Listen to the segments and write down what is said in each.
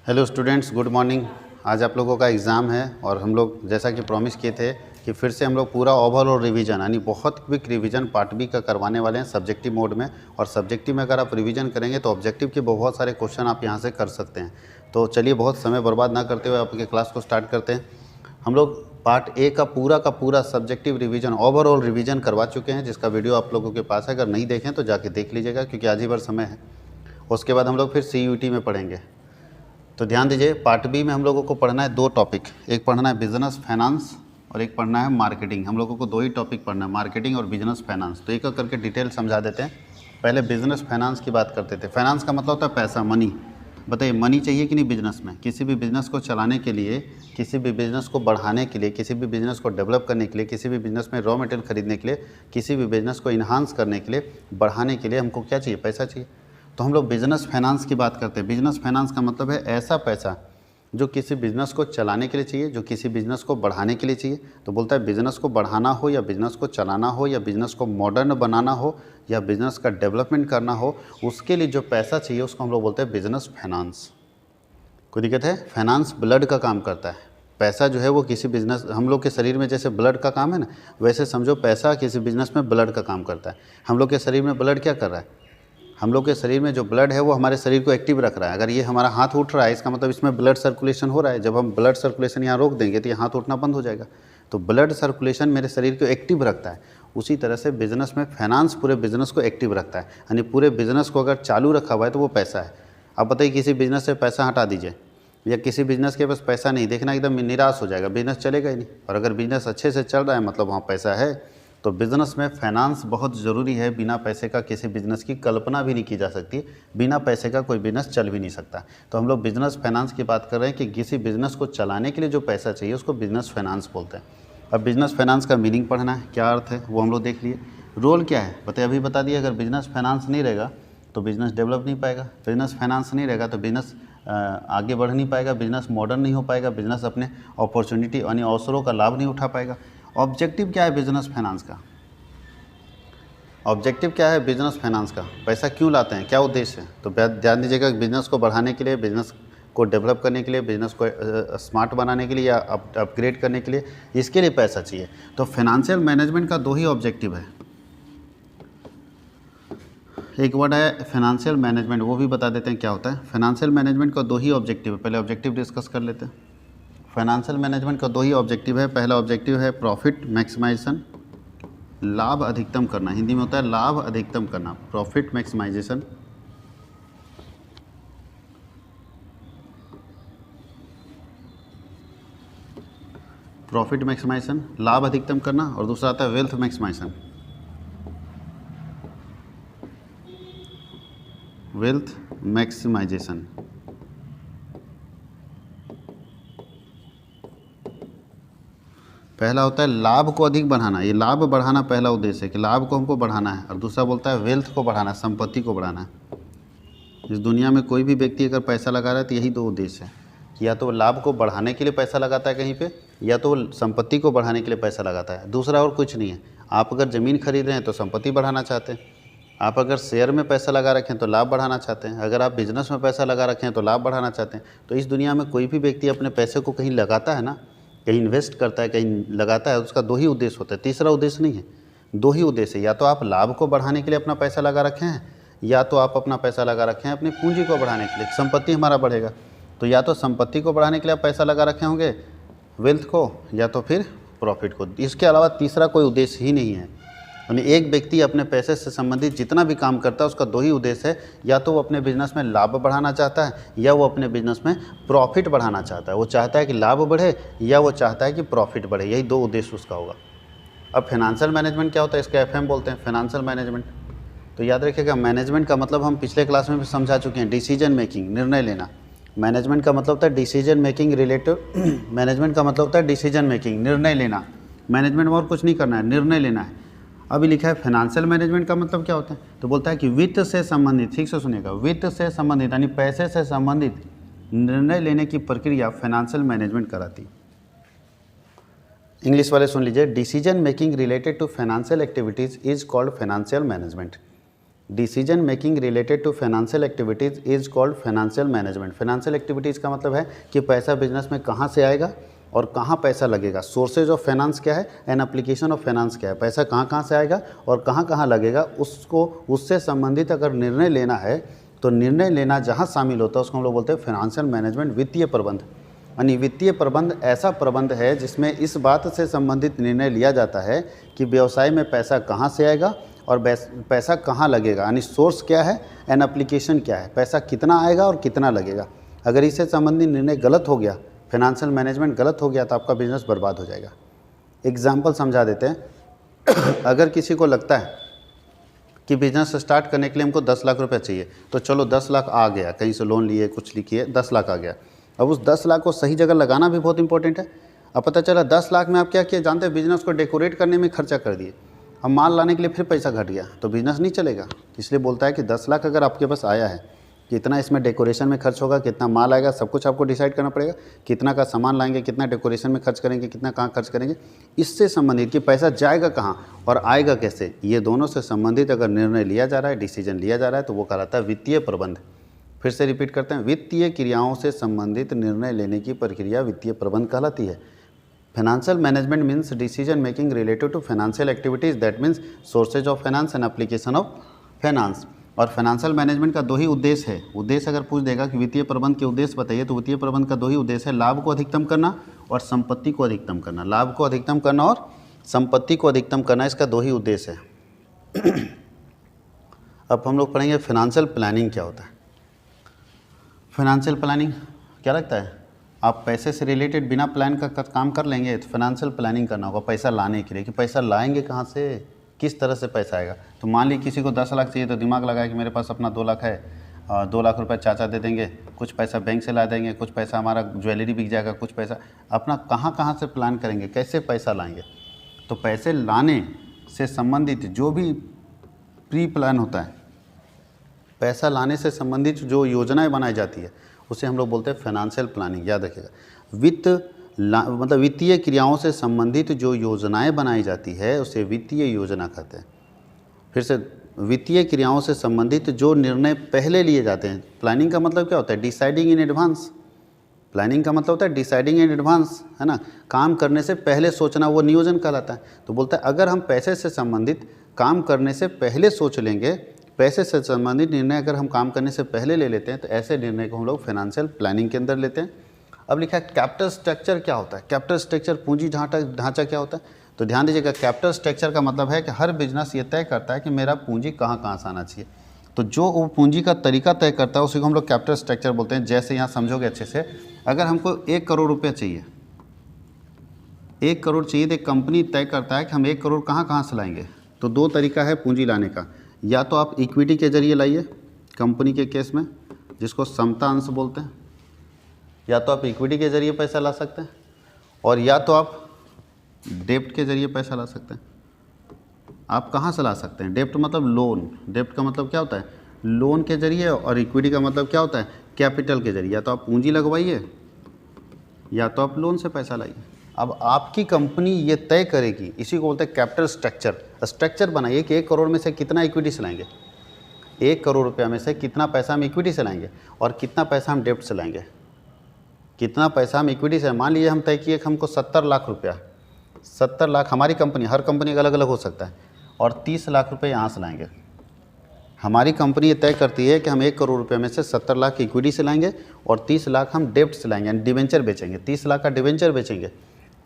Hello students, good morning. आज आप लोगों का एग्ज़ाम है और हम लोग जैसा कि प्रॉमिस किए थे कि फिर से हम लोग पूरा ओवरऑल रिवीजन यानी बहुत क्विक रिवीजन पार्ट बी का करवाने वाले हैं सब्जेक्टिव मोड में। और सब्जेक्टिव में अगर आप रिवीजन करेंगे तो ऑब्जेक्टिव के बहुत सारे क्वेश्चन आप यहाँ से कर सकते हैं। तो चलिए बहुत समय बर्बाद ना करते हुए आपके क्लास को स्टार्ट करते हैं। हम लोग पार्ट ए का पूरा सब्जेक्टिव रिवीजन ओवरऑल रिवीजन करवा चुके हैं, जिसका वीडियो आप लोगों के पास है। अगर नहीं देखें तो जाके देख लीजिएगा, क्योंकि आज ही भर समय है। उसके बाद हम लोग फिर CUET में पढ़ेंगे। तो ध्यान दीजिए, पार्ट बी में हम लोगों को पढ़ना है दो टॉपिक। एक पढ़ना है बिजनेस फाइनेंस और एक पढ़ना है मार्केटिंग। हम लोगों को दो ही टॉपिक पढ़ना है, मार्केटिंग और बिजनेस फाइनेंस। तो एक एक करके डिटेल समझा देते हैं। पहले बिजनेस फाइनेंस की बात करते थे। फाइनेंस का मतलब होता है पैसा, मनी। बताइए, मनी चाहिए कि नहीं बिजनेस में? किसी भी बिजनेस को चलाने के लिए, किसी भी बिजनेस को बढ़ाने के लिए, किसी भी बिजनेस को डेवलप करने के लिए, किसी भी बिजनेस में रॉ मटेरियल खरीदने के लिए, किसी भी बिजनेस को इन्हांस करने के लिए, बढ़ाने के लिए हमको क्या चाहिए? पैसा चाहिए। तो हम लोग बिजनेस फाइनेंस की बात करते हैं। बिजनेस फाइनेंस का मतलब है ऐसा पैसा जो किसी बिजनेस को चलाने के लिए चाहिए, जो किसी बिजनेस को बढ़ाने के लिए चाहिए। तो बोलता है बिजनेस को बढ़ाना हो या बिजनेस को चलाना हो या बिजनेस को मॉडर्न बनाना हो या बिजनेस का डेवलपमेंट करना हो, उसके लिए जो पैसा चाहिए उसको हम लोग बोलते हैं बिजनेस फाइनेंस। कोई दिक्कत है? फाइनेंस ब्लड का काम करता है। पैसा जो है वो किसी बिजनेस, हम लोग के शरीर में जैसे ब्लड का काम है ना, वैसे समझो पैसा किसी बिजनेस में ब्लड का काम करता है। हम लोग के शरीर में ब्लड क्या कर रहा है? हम लोग के शरीर में जो ब्लड है वो हमारे शरीर को एक्टिव रख रहा है। अगर ये हमारा हाथ उठ रहा है, इसका मतलब इसमें ब्लड सर्कुलेशन हो रहा है। जब हम ब्लड सर्कुलेशन यहाँ रोक देंगे तो ये हाथ उठना बंद हो जाएगा। तो ब्लड सर्कुलेशन मेरे शरीर को एक्टिव रखता है। उसी तरह से बिजनेस में फाइनेंस पूरे बिजनेस को एक्टिव रखता है। यानी पूरे बिजनेस को अगर चालू रखा हुआ है तो वो पैसा है। अब बताइए, किसी बिजनेस से पैसा हटा दीजिए या किसी बिजनेस के पास पैसा नहीं, देखना एकदम निराश हो जाएगा, बिजनेस चलेगा ही नहीं। और अगर बिजनेस अच्छे से चल रहा है मतलब वहाँ पैसा है। तो बिज़नेस में फाइनेंस बहुत ज़रूरी है। बिना पैसे का किसी बिज़नेस की कल्पना भी नहीं की जा सकती। बिना पैसे का कोई बिज़नेस चल भी नहीं सकता। तो हम लोग बिज़नेस फाइनेंस की बात कर रहे हैं कि किसी बिज़नेस को चलाने के लिए जो पैसा चाहिए उसको बिज़नेस फाइनेंस बोलते हैं। अब बिज़नेस फाइनेंस का मीनिंग पढ़ना है, क्या अर्थ है वो हम लोग देख लिए। रोल क्या है बताइए, अभी बता दिए। अगर बिज़नेस फाइनेंस नहीं रहेगा तो बिज़नेस डेवलप नहीं पाएगा। बिज़नेस फाइनेंस नहीं रहेगा तो बिज़नेस आगे बढ़ नहीं पाएगा, बिज़नेस मॉडर्न नहीं हो पाएगा, बिज़नेस अपने अपॉर्चुनिटी यानी अवसरों का लाभ नहीं उठा पाएगा। ऑब्जेक्टिव क्या है बिजनेस फाइनेंस का? ऑब्जेक्टिव क्या है बिजनेस फाइनेंस का? पैसा क्यों लाते हैं, क्या उद्देश्य है? तो ध्यान दीजिएगा, बिजनेस को बढ़ाने के लिए, बिजनेस को डेवलप करने के लिए, बिजनेस को स्मार्ट बनाने के लिए या अपग्रेड करने के लिए, इसके लिए पैसा चाहिए। तो फाइनेंशियल मैनेजमेंट का दो ही ऑब्जेक्टिव है। एक वर्ड है फाइनेंशियल मैनेजमेंट, वो भी बता देते हैं क्या होता है। फाइनेंशियल मैनेजमेंट का दो ही ऑब्जेक्टिव है। पहले ऑब्जेक्टिव डिस्कस कर लेते हैं। फाइनेंशियल मैनेजमेंट का दो ही ऑब्जेक्टिव है। पहला ऑब्जेक्टिव है प्रॉफिट मैक्सिमाइजेशन, लाभ अधिकतम करना। हिंदी में होता है लाभ अधिकतम करना, प्रॉफिट मैक्सिमाइजेशन। प्रॉफिट मैक्सिमाइजेशन, लाभ अधिकतम करना। और दूसरा आता है वेल्थ मैक्सिमाइजेशन, वेल्थ मैक्सिमाइजेशन। पहला होता है लाभ को अधिक बढ़ाना, ये लाभ बढ़ाना पहला उद्देश्य है कि लाभ को हमको बढ़ाना है। और दूसरा बोलता है वेल्थ को बढ़ाना, संपत्ति को बढ़ाना है। इस दुनिया में कोई भी व्यक्ति अगर पैसा लगा रहा है तो यही दो उद्देश्य है कि या तो वो लाभ को बढ़ाने के लिए पैसा लगाता है कहीं पे, या तो वो संपत्ति को बढ़ाने के लिए पैसा लगाता है। दूसरा और कुछ नहीं है। आप अगर ज़मीन खरीद रहे हैं तो संपत्ति बढ़ाना चाहते हैं, आप अगर शेयर में पैसा लगा रखें तो लाभ बढ़ाना चाहते हैं, अगर आप बिजनेस में पैसा लगा रखें तो लाभ बढ़ाना चाहते हैं। तो इस दुनिया में कोई भी व्यक्ति अपने पैसे को कहीं लगाता है ना, कहीं इन्वेस्ट करता है, कहीं लगाता है, उसका दो ही उद्देश्य होता है, तीसरा उद्देश्य नहीं है। दो ही उद्देश्य, या तो आप लाभ को बढ़ाने के लिए अपना पैसा लगा रखे हैं, या तो आप अपना पैसा लगा रखे हैं अपनी पूंजी को बढ़ाने के लिए, संपत्ति हमारा बढ़ेगा। तो या तो संपत्ति को बढ़ाने के लिए आप पैसा लगा रखे होंगे, वेल्थ को, या तो फिर प्रॉफिट को। इसके अलावा तीसरा कोई उद्देश्य ही नहीं है। यानी एक व्यक्ति अपने पैसे से संबंधित जितना भी काम करता है उसका दो ही उद्देश्य है, या तो वो अपने बिजनेस में लाभ बढ़ाना चाहता है या वो अपने बिजनेस में प्रॉफिट बढ़ाना चाहता है। वो चाहता है कि लाभ बढ़े या वो चाहता है कि प्रॉफिट बढ़े, यही दो उद्देश्य उसका होगा। अब फाइनेंशियल मैनेजमेंट क्या होता है? इसका FM बोलते हैं, फाइनेंशियल मैनेजमेंट। तो याद रखिएगा, मैनेजमेंट का मतलब हम पिछले क्लास में भी समझा चुके हैं, डिसीजन मेकिंग, निर्णय लेना। मैनेजमेंट का मतलब होता है डिसीजन मेकिंग रिलेटिव, मैनेजमेंट का मतलब होता है डिसीजन मेकिंग, निर्णय लेना। मैनेजमेंट में और कुछ नहीं करना है, निर्णय लेना है। अभी लिखा है फाइनेंशियल मैनेजमेंट का मतलब क्या होता है? तो बोलता है कि वित्त से संबंधित, ठीक से सुनिएगा, वित्त से संबंधित यानी पैसे से संबंधित निर्णय लेने की प्रक्रिया फाइनेंशियल मैनेजमेंट कराती। इंग्लिश वाले सुन लीजिए, decision making related to financial activities is called financial management. Decision making related to financial activities is called financial management. Financial activities का मतलब है कि पैसा बिजनेस में कहाँ से आएगा और कहाँ पैसा लगेगा। सोर्सेज ऑफ फाइनेंस क्या है एंड एप्लीकेशन ऑफ फाइनेंस क्या है, पैसा कहाँ कहाँ से आएगा और कहाँ कहाँ लगेगा, उसको उससे संबंधित अगर निर्णय लेना है तो निर्णय लेना जहाँ शामिल होता है उसको हम लोग बोलते हैं फाइनेंशियल मैनेजमेंट, वित्तीय प्रबंध। यानी वित्तीय प्रबंध ऐसा प्रबंध है जिसमें इस बात से संबंधित निर्णय लिया जाता है कि व्यवसाय में पैसा कहाँ से आएगा और पैसा कहाँ लगेगा, यानी सोर्स क्या है एंड एप्लीकेशन क्या है, पैसा कितना आएगा और कितना लगेगा। अगर इससे संबंधित निर्णय गलत हो गया, फाइनेंशियल मैनेजमेंट गलत हो गया, तो आपका बिजनेस बर्बाद हो जाएगा। एग्जाम्पल समझा देते हैं। अगर किसी को लगता है कि बिजनेस स्टार्ट करने के लिए हमको 10 लाख रुपये चाहिए, तो चलो 10 लाख आ गया, कहीं से लोन लिए कुछ लिखिए 10 लाख आ गया। अब उस 10 लाख को सही जगह लगाना भी बहुत इंपॉर्टेंट है। अब पता चला 10 लाख में आप क्या किए जानते हैं, बिजनेस को डेकोरेट करने में खर्चा कर दिए, अब माल लाने के लिए फिर पैसा घट गया, तो बिजनेस नहीं चलेगा। इसलिए बोलता है कि 10 लाख अगर आपके पास आया है, कितना इसमें डेकोरेशन में खर्च होगा, कितना माल आएगा, सब कुछ आपको डिसाइड करना पड़ेगा। कितना का सामान लाएंगे, कितना डेकोरेशन में खर्च करेंगे, कितना कहाँ खर्च करेंगे, इससे संबंधित कि पैसा जाएगा कहाँ और आएगा कैसे, ये दोनों से संबंधित अगर निर्णय लिया जा रहा है, डिसीजन लिया जा रहा है, तो वो कहलाता है वित्तीय प्रबंध। फिर से रिपीट करते हैं, वित्तीय क्रियाओं से संबंधित निर्णय लेने की प्रक्रिया वित्तीय प्रबंध कहलाती है। Financial management means decision making related to financial activities, that means sources of finance and application of finance. और फाइनेंशियल मैनेजमेंट का दो ही उद्देश्य है। उद्देश्य अगर पूछ देगा कि वित्तीय प्रबंध के उद्देश्य बताइए, तो वित्तीय प्रबंध का दो ही उद्देश्य है, लाभ को अधिकतम करना और संपत्ति को अधिकतम करना। लाभ को अधिकतम करना और संपत्ति को अधिकतम करना, इसका दो ही उद्देश्य है। अब हम लोग पढ़ेंगे फाइनेंशियल प्लानिंग क्या होता है। फाइनेंशियल प्लानिंग क्या लगता है, आप पैसे से रिलेटेड बिना प्लान का काम कर लेंगे, तो फाइनेंशियल प्लानिंग करना होगा पैसा लाने के लिए, कि पैसा लाएंगे कहाँ से, किस तरह से पैसा आएगा। तो मान ली किसी को 10 लाख चाहिए, तो दिमाग लगाए कि मेरे पास अपना 2 लाख है, 2 लाख रुपए चाचा दे देंगे, कुछ पैसा बैंक से ला देंगे, कुछ पैसा हमारा ज्वेलरी बिक जाएगा, कुछ पैसा अपना कहाँ से प्लान करेंगे, कैसे पैसा लाएंगे। तो पैसे लाने से संबंधित जो भी प्री प्लान होता है, पैसा लाने से संबंधित जो योजनाएं बनाई जाती है, उसे हम लोग बोलते हैं फाइनेंशियल प्लानिंग। याद रखिएगा, मतलब वित्तीय क्रियाओं से संबंधित जो योजनाएं बनाई जाती है उसे वित्तीय योजना कहते हैं। फिर से, वित्तीय क्रियाओं से संबंधित जो निर्णय पहले लिए जाते हैं। प्लानिंग का मतलब क्या होता है, डिसाइडिंग इन एडवांस। प्लानिंग का मतलब होता है डिसाइडिंग इन एडवांस, है ना, काम करने से पहले सोचना, वो नियोजन कहलाता है। तो बोलता है अगर हम पैसे से संबंधित काम करने से पहले सोच लेंगे, पैसे से संबंधित निर्णय अगर हम काम करने से पहले ले लेते हैं, तो ऐसे निर्णय को हम लोग फाइनेंशियल प्लानिंग के अंदर लेते हैं। अब लिखा है कैपिटल स्ट्रक्चर क्या होता है। कैपिटल स्ट्रक्चर पूंजी ढांचा क्या होता है। तो ध्यान दीजिएगा, कैपिटल स्ट्रक्चर का मतलब है कि हर बिजनेस ये तय करता है कि मेरा पूंजी कहाँ से आना चाहिए। तो जो वो पूंजी का तरीका तय करता है उसी को हम लोग कैपिटल स्ट्रक्चर बोलते हैं। जैसे यहाँ समझोगे अच्छे से, अगर हमको 1 करोड़ रुपये चाहिए, 1 करोड़ चाहिए, तो एक कंपनी तय करता है कि हम 1 करोड़ कहाँ से लाएंगे। तो 2 तरीका है पूंजी लाने का, या तो आप इक्विटी के जरिए लाइए कंपनी के केस में, जिसको समता अंश बोलते हैं, या तो आप इक्विटी के जरिए पैसा ला सकते हैं, और या तो आप डेप्ट के जरिए पैसा ला सकते हैं। आप कहाँ से ला सकते हैं, डेप्ट मतलब लोन, डेप्ट का मतलब क्या होता है, लोन के जरिए, और इक्विटी का मतलब क्या होता है, कैपिटल के जरिए। या तो आप पूंजी लगवाइए या तो आप लोन से पैसा लाइए। अब आपकी कंपनी ये तय करेगी, इसी को बोलते हैं कैपिटल स्ट्रक्चर। स्ट्रक्चर बनाइए कि 1 करोड़ में से कितना इक्विटी से लाएंगे, 1 करोड़ रुपया में से कितना पैसा हम इक्विटी से लाएंगे और कितना पैसा हम डेप्ट से लाएंगे। कितना पैसा हम इक्विटी से, मान लीजिए हम तय किए कि हमको 70 लाख रुपया, 70 लाख हमारी कंपनी, हर कंपनी का अलग अलग हो सकता है, और 30 लाख रुपये यहाँ से लाएंगे। हमारी कंपनी ये तय करती है कि हम 1 करोड़ रुपये में से 70 लाख इक्विटी से लाएंगे और 30 लाख हम डेप्ट से लाएंगे, यानी डिवेंचर बेचेंगे। 30 लाख का डिवेंचर बेचेंगे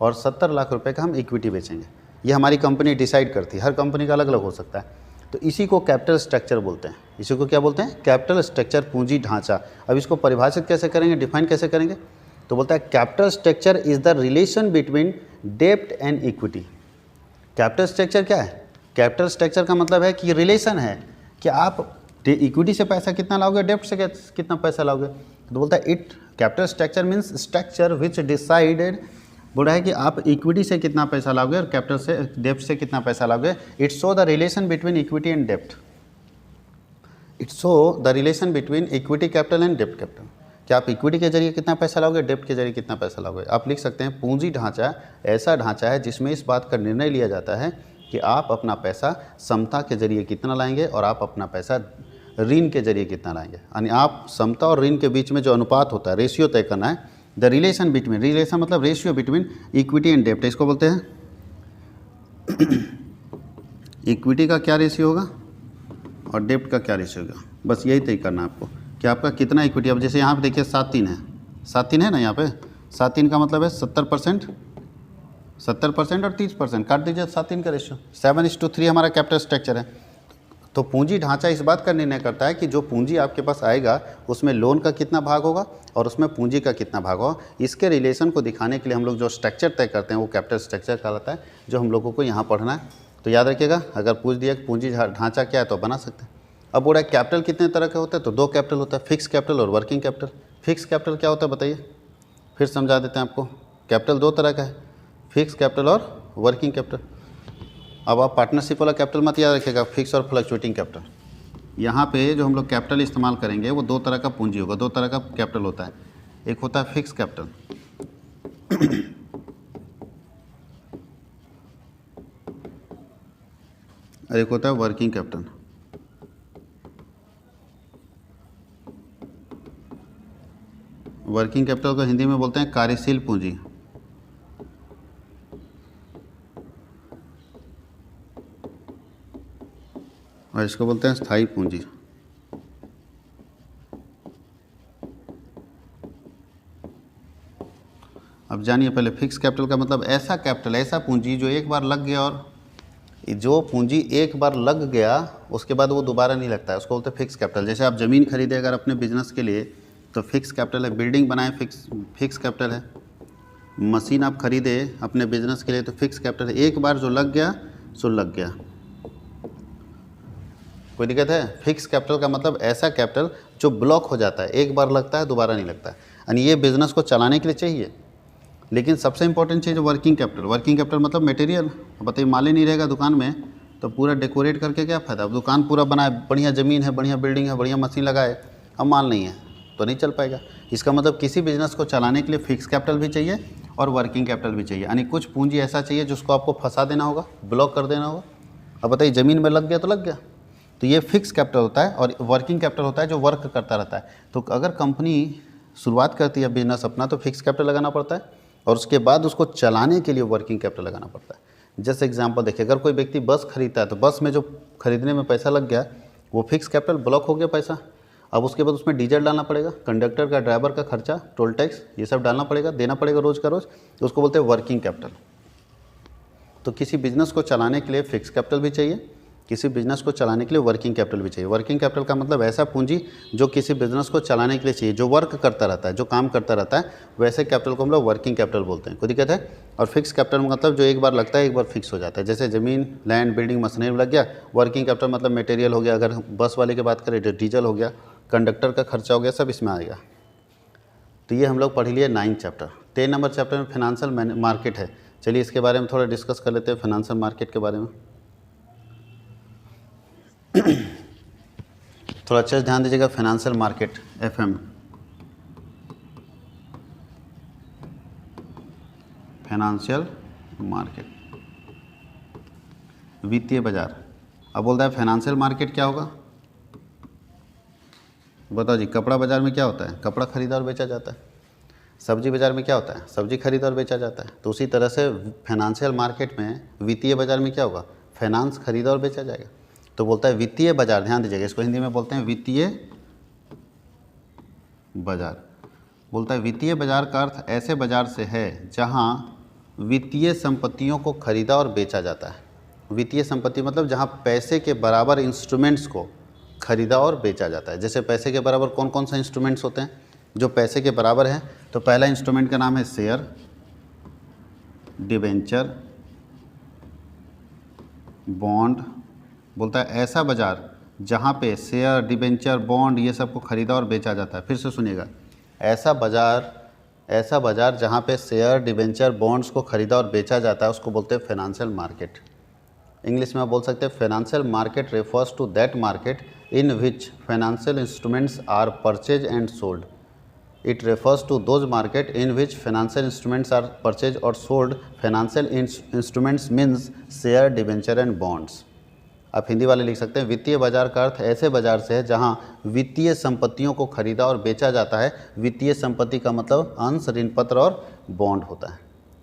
और 70 लाख रुपये का हम इक्विटी बेचेंगे। ये हमारी कंपनी डिसाइड करती है, हर कंपनी का अलग अलग हो सकता है। तो इसी को कैपिटल स्ट्रक्चर बोलते हैं। इसी को क्या बोलते हैं, कैपिटल स्ट्रक्चर, पूंजी ढांचा। अब इसको परिभाषित कैसे करेंगे, डिफाइन कैसे करेंगे, तो बोलता है capital structure is the relation between डेप्ट एंड इक्विटी। कैपिटल स्ट्रक्चर क्या है, कैपिटल स्ट्रक्चर का मतलब है कि रिलेशन है कि आप इक्विटी से पैसा कितना लाओगे, डेप्ट से कितना पैसा लाओगे। तो बोलता है it capital structure means structure which decided, बोल रहा है कि आप इक्विटी से कितना पैसा लाओगे और कैपिटल से, डेप्ट से कितना पैसा लाओगे। It show the relation between equity and डेप्ट। It show the relation between equity capital and डेप्ट कैपिटल, कि आप इक्विटी के जरिए कितना पैसा लाओगे, डेप्ट के जरिए कितना पैसा लाओगे। आप लिख सकते हैं पूंजी ढांचा ऐसा ढांचा है जिसमें इस बात का निर्णय लिया जाता है कि आप अपना पैसा समता के जरिए कितना लाएंगे और आप अपना पैसा ऋण के जरिए कितना लाएंगे। यानी आप समता और ऋण के बीच में जो अनुपात होता है, रेशियो तय करना है। द रिलेशन बिटवीन, रिलेशन मतलब रेशियो बिटवीन इक्विटी एंड डेप्ट, इसको बोलते हैं इक्विटी का क्या रेशियो होगा और डेप्ट का क्या रेशियो होगा। बस यही तय करना है आपको कि आपका कितना इक्विटी। अब जैसे यहाँ पे देखिए 7-3 है, 7-3 है ना, यहाँ पे 7-3 का मतलब है 70% और 30%, काट दीजिए 7-3 का रेशियो। 7:3 हमारा कैपिटल स्ट्रक्चर है। तो पूंजी ढांचा इस बात का निर्णय करता है कि जो पूंजी आपके पास आएगा उसमें लोन का कितना भाग होगा और उसमें पूंजी का कितना भाग होगा। इसके रिलेशन को दिखाने के लिए हम लोग जो स्ट्रक्चर तय करते हैं वो कैपिटल स्ट्रक्चर कहलाता है, जो हम लोगों को यहाँ पढ़ना है। तो याद रखिएगा, अगर पूछ दिया कि पूंजी ढांचा क्या है तो बना सकते हैं। अब बोला कैपिटल कितने तरह के होते हैं, तो 2 कैपिटल होता है, फिक्स कैपिटल और वर्किंग कैपिटल। फिक्स कैपिटल क्या होता है बताइए, फिर समझा देते हैं आपको। कैपिटल 2 तरह का है, फिक्स कैपिटल और वर्किंग कैपिटल। अब आप पार्टनरशिप वाला कैपिटल मत याद रखिएगा, फिक्स और फ्लक्चुएटिंग कैपिटल। यहाँ पे जो हम लोग कैपिटल इस्तेमाल करेंगे वो 2 तरह का पूंजी होगा, 2 तरह का कैपिटल होता है। एक होता है फिक्स कैपिटल और एक होता है वर्किंग कैपिटल। वर्किंग कैपिटल को हिंदी में बोलते हैं कार्यशील पूंजी, और इसको बोलते हैं स्थायी पूंजी। अब जानिए पहले फिक्स कैपिटल का मतलब ऐसा कैपिटल, ऐसा पूंजी जो एक बार लग गया, और जो पूंजी एक बार लग गया उसके बाद वो दोबारा नहीं लगता है, उसको बोलते हैं फिक्स कैपिटल। जैसे आप ज़मीन खरीदे अगर अपने बिजनेस के लिए तो फिक्स कैपिटल है, बिल्डिंग बनाए फिक्स कैपिटल है, मशीन आप खरीदे अपने बिजनेस के लिए तो फिक्स कैपिटल है। एक बार जो लग गया सो लग गया, कोई दिक्कत है। फिक्स कैपिटल का मतलब ऐसा कैपिटल जो ब्लॉक हो जाता है, एक बार लगता है दोबारा नहीं लगता है, यानी ये बिजनेस को चलाने के लिए चाहिए। लेकिन सबसे इंपॉर्टेंट चीज़ वर्किंग कैपिटल। वर्किंग कैपिटल मतलब मटेरियल। बताइए माल ही नहीं रहेगा दुकान में तो पूरा डेकोरेट करके क्या फ़ायदा। अब दुकान पूरा बनाए, बढ़िया ज़मीन है, बढ़िया बिल्डिंग है, बढ़िया मशीन लगाए, अब माल नहीं है तो नहीं चल पाएगा। इसका मतलब किसी बिजनेस को चलाने के लिए फिक्स कैपिटल भी चाहिए और वर्किंग कैपिटल भी चाहिए, यानी कुछ पूंजी ऐसा चाहिए जिसको आपको फंसा देना होगा, ब्लॉक कर देना होगा। अब बताइए ज़मीन में लग गया तो लग गया, तो ये फिक्स कैपिटल होता है। और वर्किंग कैपिटल होता है जो वर्क करता रहता है। तो अगर कंपनी शुरुआत करती है बिजनेस अपना तो फिक्स कैपिटल लगाना पड़ता है और उसके बाद उसको चलाने के लिए वर्किंग कैपिटल लगाना पड़ता है। जैसे एग्जांपल देखिए, अगर कोई व्यक्ति बस खरीदता है तो बस में जो खरीदने में पैसा लग गया वो फिक्स कैपिटल, ब्लॉक हो गया पैसा। अब उसके बाद उसमें डीजल डालना पड़ेगा, कंडक्टर का, ड्राइवर का खर्चा, टोल टैक्स, ये सब डालना पड़ेगा, देना पड़ेगा रोज़ का रोज़, तो उसको बोलते हैं वर्किंग कैपिटल। तो किसी बिजनेस को चलाने के लिए फिक्स कैपिटल भी चाहिए, किसी बिजनेस को चलाने के लिए वर्किंग कैपिटल भी चाहिए। वर्किंग कैपिटल का मतलब ऐसा पूंजी जो किसी बिजनेस को चलाने के लिए चाहिए, जो वर्क करता रहता है, जो काम करता रहता है, वैसे कैपिटल को हम लोग वर्किंग कैपिटल बोलते हैं। कोई दिक्कत है। और फिक्स कैपिटल मतलब जो एक बार लगता है एक बार फिक्स हो जाता है। जैसे ज़मीन, लैंड, बिल्डिंग, मशीनरी लग गया, वर्किंग कैपिटल मतलब मटेरियल हो गया। अगर बस वाले की बात करें तो डीजल हो गया, कंडक्टर का खर्चा हो गया, सब इसमें आएगा। तो ये हम लोग पढ़ लिए 9 चैप्टर। 10 नंबर चैप्टर में फाइनेंशियल मार्केट है। चलिए इसके बारे में थोड़ा डिस्कस कर लेते हैं, फाइनेंशियल मार्केट के बारे में। थोड़ा अच्छे से ध्यान दीजिएगा। Financial market, FM, financial market, वित्तीय बाजार। अब बोलता है फाइनेंशियल मार्केट क्या होगा, बताओ जी। कपड़ा बाजार में क्या होता है, कपड़ा खरीदा और बेचा जाता है। सब्जी बाजार में क्या होता है, सब्जी खरीदा और बेचा जाता है। तो उसी तरह से फाइनेंशियल मार्केट में, वित्तीय बाजार में क्या होगा, फाइनेंस खरीदा और बेचा जाएगा। तो बोलता है वित्तीय बाजार, ध्यान दीजिएगा, इसको हिंदी में बोलते हैं वित्तीय बाजार। बोलता है वित्तीय बाजार का अर्थ ऐसे बाजार से है जहां वित्तीय संपत्तियों को खरीदा और बेचा जाता है। वित्तीय संपत्ति मतलब जहां पैसे के बराबर इंस्ट्रूमेंट्स को खरीदा और बेचा जाता है। जैसे पैसे के बराबर कौन कौन सा इंस्ट्रूमेंट्स होते हैं जो पैसे के बराबर हैं, तो पहला इंस्ट्रूमेंट का नाम है शेयर, डिबेंचर, बॉन्ड। बोलता है ऐसा बाजार जहाँ पे शेयर, डिबेंचर, बॉन्ड ये सब को खरीदा और बेचा जाता है। फिर से सुनिएगा, ऐसा बाजार जहाँ पे शेयर, डिबेंचर, बॉन्ड्स को खरीदा और बेचा जाता है उसको बोलते हैं फाइनेंशियल मार्केट। इंग्लिश में आप बोल सकते हैं financial market refers to that market in which financial instruments are purchase and sold. It refers to those market in which financial instruments are purchased or sold. Financial instruments means share, debenture and bonds. आप हिंदी वाले लिख सकते हैं वित्तीय बाजार का अर्थ ऐसे बाजार से है जहां वित्तीय संपत्तियों को खरीदा और बेचा जाता है। वित्तीय संपत्ति का मतलब अंश, ऋण पत्र और बॉन्ड होता है।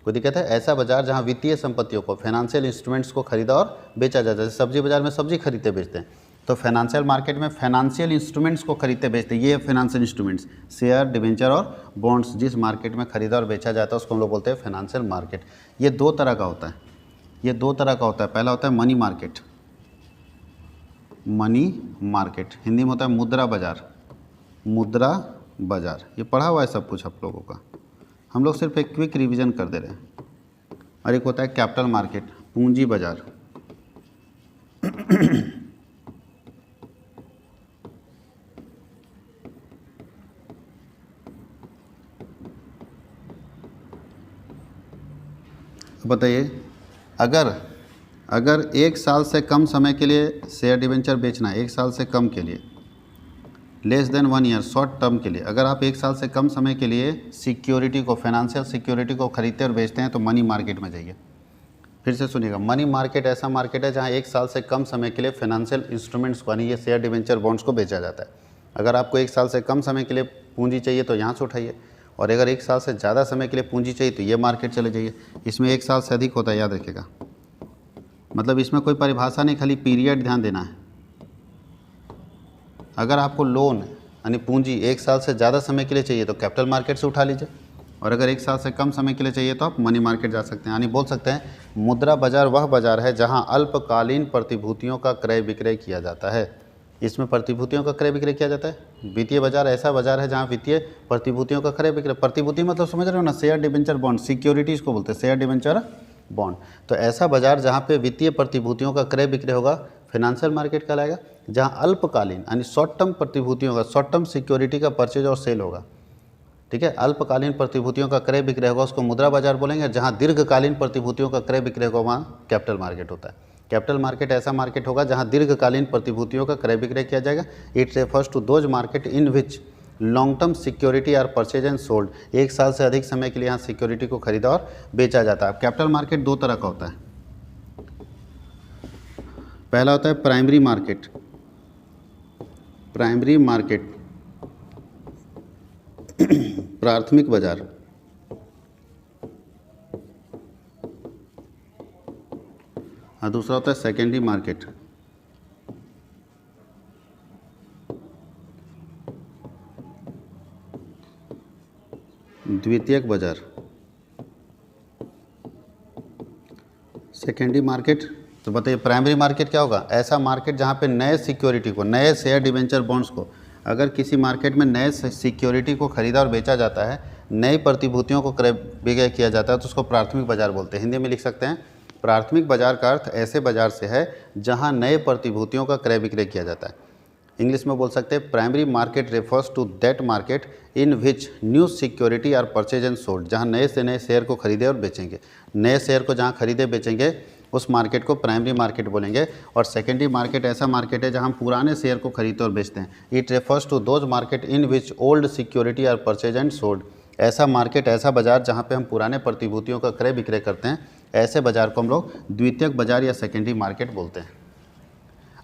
कोई दिक्कत है? ऐसा बाजार जहां वित्तीय संपत्तियों को, फाइनेंशियल इंस्ट्रूमेंट्स को खरीदा और बेचा जाता है। सब्जी बाजार में सब्जी खरीदते बेचते हैं, तो फाइनेंशियल मार्केट में फाइनेंशियल इंस्ट्रूमेंट्स को खरीदते बेचते हैं। ये फाइनेंशियल इंस्ट्रूमेंट्स, शेयर, डिबेंचर और बॉन्ड्स जिस मार्केट में खरीदा और बेचा जाता है उसको हम लोग बोलते हैं फाइनेंशियल मार्केट। ये दो तरह का होता है, ये दो तरह का होता है। पहला होता है money market, money market Hindi में होता है मुद्रा बाजार, मुद्रा बाजार। ये पढ़ा हुआ है सब कुछ आप लोगों का, हम लोग सिर्फ एक क्विक रिवीजन कर दे रहे हैं। और एक होता है कैपिटल मार्केट, पूंजी बाजार। बताइए, अगर एक साल से कम समय के लिए शेयर डिबेंचर बेचना है, एक साल से कम के लिए, less than 1 year, short term के लिए, अगर आप एक साल से कम समय के लिए सिक्योरिटी को, फाइनेंशियल सिक्योरिटी को खरीदते और बेचते हैं तो मनी मार्केट में जाइए। फिर से सुनिएगा, मनी मार्केट ऐसा मार्केट है जहां एक साल से कम समय के लिए फाइनेंशियल इंस्ट्रूमेंट्स को, यानी ये शेयर डिबेंचर बॉन्ड्स को बेचा जाता है। अगर आपको एक साल से कम समय के लिए पूंजी चाहिए तो यहाँ से उठाइए, और अगर एक साल से ज़्यादा समय के लिए पूंजी चाहिए तो ये मार्केट चले जाइए। इसमें एक साल से अधिक होता है, याद रखिएगा। मतलब इसमें कोई परिभाषा नहीं, खाली पीरियड ध्यान देना है। अगर आपको लोन यानी पूंजी एक साल से ज़्यादा समय के लिए चाहिए तो कैपिटल मार्केट से उठा लीजिए, और अगर एक साल से कम समय के लिए चाहिए तो आप मनी मार्केट जा सकते हैं। यानी बोल सकते हैं मुद्रा बाजार वह बाजार है जहां अल्पकालीन प्रतिभूतियों का क्रय विक्रय किया जाता है। इसमें प्रतिभूतियों का क्रय विक्रय किया जाता है। वित्तीय बाजार ऐसा बाजार है जहां वित्तीय प्रतिभूतियों का क्रय विक्रय, प्रतिभूति मतलब समझ रहे हो ना, शेयर डिबेंचर बॉन्ड, सिक्योरिटीज़ को बोलते हैं शेयर डिबेंचर बॉन्ड। तो ऐसा बाजार जहाँ पे वित्तीय प्रतिभूतियों का क्रय विक्रय होगा फाइनेंशियल मार्केट कहलाएगा। जहाँ अल्पकालीन यानी शॉर्ट टर्म प्रतिभूतियों का, शॉर्ट टर्म सिक्योरिटी का परचेज और सेल होगा, ठीक है, अल्पकालीन प्रतिभूतियों का क्रय विक्रय होगा, उसको मुद्रा बाजार बोलेंगे। जहाँ दीर्घकालीन प्रतिभूतियों का क्रय विक्रय होगा वहाँ कैपिटल मार्केट होता है। कैपिटल मार्केट ऐसा मार्केट होगा जहाँ दीर्घकालीन प्रतिभूतियों का क्रय विक्रय किया जाएगा। It refers to those market in which long term security are purchase and sold. एक साल से अधिक समय के लिए यहाँ सिक्योरिटी को खरीदा और बेचा जाता है। कैपिटल मार्केट दो तरह का होता है। पहला होता है प्राइमरी मार्केट, प्राइमरी मार्केट प्राथमिक बाजार। और दूसरा होता है सेकेंडरी मार्केट, द्वितीयक बाजार। सेकेंडरी मार्केट, तो बताइए प्राइमरी मार्केट क्या होगा? ऐसा मार्केट जहाँ पे नए सिक्योरिटी को, नए शेयर डिबेंचर बॉन्ड्स को, अगर किसी मार्केट में नए सिक्योरिटी को खरीदा और बेचा जाता है, नई प्रतिभूतियों को क्रय विक्रय किया जाता है तो उसको प्राथमिक बाजार बोलते हैं। हिंदी में लिख सकते हैं प्राथमिक बाजार का अर्थ ऐसे बाजार से है जहां नए प्रतिभूतियों का क्रय विक्रय किया जाता है। इंग्लिश में बोल सकते हैं primary market refers to that market in which new security are purchase and sold. जहां नए से नए शेयर को खरीदे और बेचेंगे, नए शेयर को जहां खरीदे बेचेंगे उस मार्केट को प्राइमरी मार्केट बोलेंगे। और सेकेंडरी मार्केट ऐसा मार्केट है जहां पुराने शेयर को खरीदते और बेचते हैं। It refers to those market in which old security are purchase and sold. ऐसा मार्केट, ऐसा बाजार जहां पे हम पुराने प्रतिभूतियों का क्रय विक्रय करते हैं, ऐसे बाजार को हम लोग द्वितीयक बाजार या सेकेंडरी मार्केट बोलते हैं।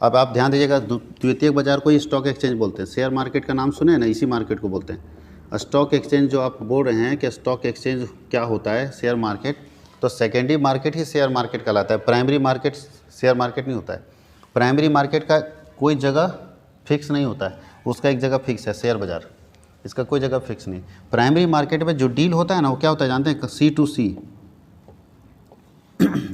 अब आप ध्यान दीजिएगा, द्वितीयक बाजार को ही स्टॉक एक्सचेंज बोलते हैं। शेयर मार्केट का नाम सुने ना, इसी मार्केट को बोलते हैं स्टॉक एक्सचेंज। जो आप बोल रहे हैं कि स्टॉक एक्सचेंज क्या होता है, शेयर मार्केट, तो सेकेंडरी मार्केट ही शेयर मार्केट कहलाता है। प्राइमरी मार्केट शेयर मार्केट नहीं होता है। प्राइमरी मार्केट का कोई जगह फिक्स नहीं होता है, उसका एक जगह फिक्स है शेयर बाजार, इसका कोई जगह फिक्स नहीं। प्राइमरी मार्केट में जो डील होता है ना, वो क्या होता है जानते हैं? C2C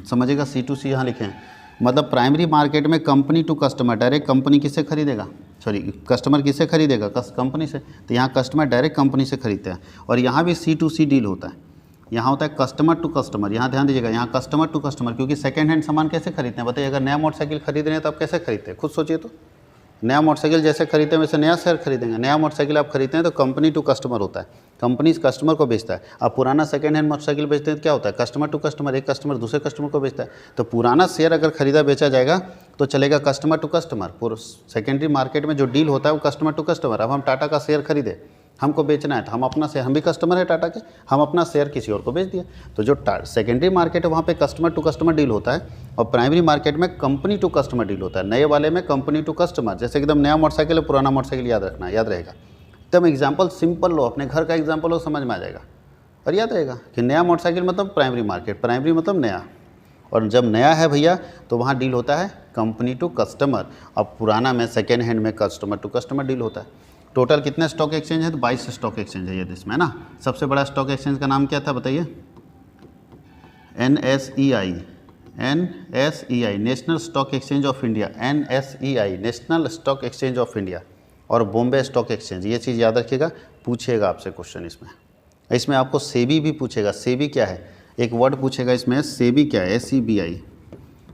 समझिएगा, C2C यहाँ लिखे हैं। मतलब प्राइमरी मार्केट में company to customer, direct company किससे खरीदेगा, सॉरी कस्टमर किससे खरीदेगा? कंपनी से। तो यहाँ कस्टमर डायरेक्ट कंपनी से खरीदते हैं। और यहाँ भी C2C डील होता है। यहाँ होता है कस्टमर टू कस्टमर। यहाँ ध्यान दीजिएगा, यहाँ कस्टमर टू कस्टमर, क्योंकि सेकंड हैंड सामान कैसे खरीदते हैं बताइए? अगर नया मोटरसाइकिल खरीद रहे हैं तो आप कैसे खरीदते हैं? खुद सोचिए तो। नया मोटरसाइकिल जैसे खरीदते हैं वैसे नया शेयर खरीदेंगे। नया मोटरसाइकिल आप खरीदते हैं तो कंपनी टू कस्टमर होता है, कंपनी कस्टमर को बेचता है। अब पुराना सेकंड हैंड मोटरसाइकिल बेचते हैं तो क्या होता है? कस्टमर टू कस्टमर, एक कस्टमर दूसरे कस्टमर को बेचता है। तो पुराना शेयर अगर खरीदा बेचा जाएगा तो चलेगा customer to customer. Secondary market में जो डील होता है वो कस्टमर टू कस्टमर। अब हम टाटा का शेयर खरीदे, हमको बेचना है तो हम अपना शेयर, हम भी कस्टमर है टाटा के, हम अपना शेयर किसी और को बेच दिया। तो जो सेकेंडरी मार्केट है वहाँ पे कस्टमर टू कस्टमर डील होता है, और प्राइमरी मार्केट में कंपनी टू कस्टमर डील होता है। नए वाले में कंपनी टू कस्टमर, जैसे एकदम नया मोटरसाइकिल है, पुराना मोटरसाइकिल याद रखना, याद रहेगा। एकदम एग्जाम्पल सिंपल लो, अपने घर का एग्जाम्पल लो, समझ में आ जाएगा और याद रहेगा कि नया मोटरसाइकिल मतलब प्राइमरी मार्केट, प्राइमरी मतलब नया, और जब नया है भैया तो वहाँ डील होता है कंपनी टू कस्टमर, और पुराना में सेकेंड हैंड में कस्टमर टू कस्टमर डील होता है। टोटल कितने स्टॉक एक्सचेंज है? तो 22 स्टॉक एक्सचेंज है ये देश में, है ना। सबसे बड़ा स्टॉक एक्सचेंज का नाम क्या था बताइए? NSEI, national stock exchange of India, NSEI national stock exchange of India, और बॉम्बे स्टॉक एक्सचेंज। ये चीज़ याद रखिएगा, पूछेगा आपसे क्वेश्चन इसमें आपको सेबी भी पूछेगा। सेबी क्या है? एक वर्ड पूछेगा इसमें, सेबी क्या है? SEBI।